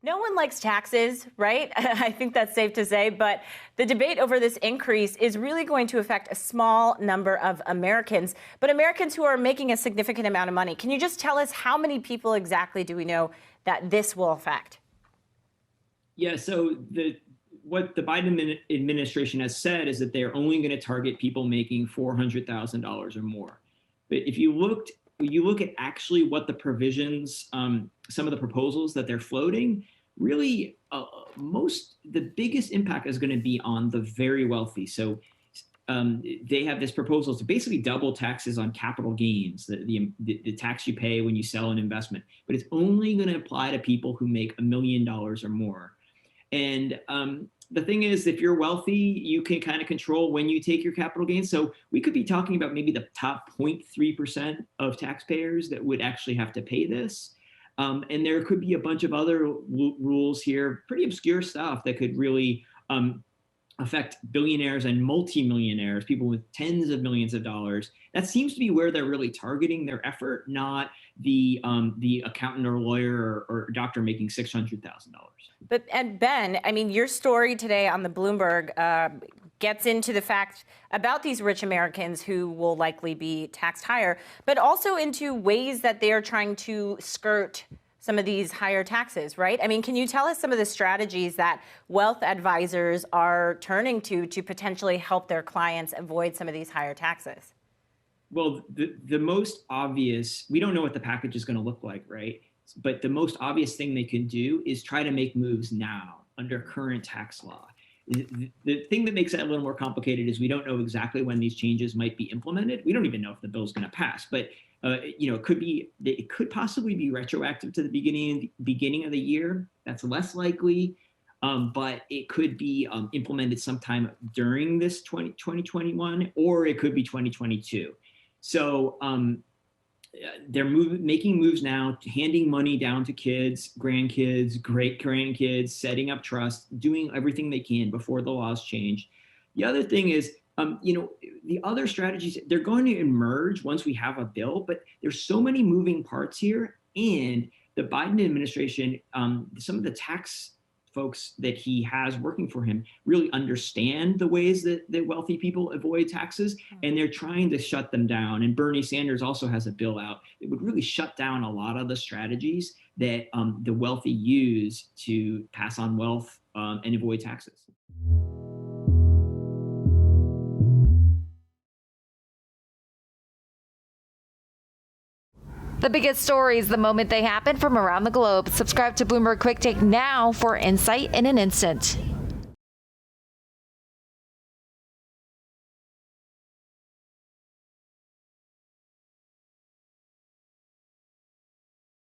No one likes taxes, right? I think that's safe to say, but the debate over this increase is really going to affect a small number of Americans, but Americans who are making a significant amount of money. Can you just tell us how many people exactly do we know that this will affect? Yeah, so what the Biden administration has said is that they're only going to target people making $400,000 or more. But if you look at actually what the provisions, some of the proposals that they're floating, really the biggest impact is going to be on the very wealthy. So they have this proposal to basically double taxes on capital gains, the tax you pay when you sell an investment, but it's only going to apply to people who make $1 million or more. And the thing is, if you're wealthy, you can kind of control when you take your capital gains. So we could be talking about maybe the top 0.3% of taxpayers that would actually have to pay this. And there could be a bunch of other rules here, pretty obscure stuff that could really affect billionaires and multimillionaires, people with tens of millions of dollars. That seems to be where they're really targeting their effort, not the accountant or lawyer or doctor making $600,000. But and Ben, I mean, your story today on the Bloomberg gets into the fact about these rich Americans who will likely be taxed higher, but also into ways that they are trying to skirt some of these higher taxes, right? I mean, can you tell us some of the strategies that wealth advisors are turning to potentially help their clients avoid some of these higher taxes? Well, the most obvious, we don't know what the package is going to look like, right? But the most obvious thing they can do is try to make moves now under current tax law. The thing that makes it a little more complicated is we don't know exactly when these changes might be implemented. We don't even know if the bill is going to pass, but it could possibly be retroactive to the beginning of the year. That's less likely, but it could be implemented sometime during this 2021, or it could be 2022. So they're making moves now, handing money down to kids, grandkids, great grandkids, setting up trust, doing everything they can before the laws change. The other thing is, the other strategies, they're going to emerge once we have a bill, but there's so many moving parts here. And the Biden administration, some of the tax folks that he has working for him really understand the ways that wealthy people avoid taxes, and they're trying to shut them down. And Bernie Sanders also has a bill out that would really shut down a lot of the strategies that the wealthy use to pass on wealth and avoid taxes. The biggest stories the moment they happen from around the globe. Subscribe to Bloomberg Quick Take now for insight in an instant.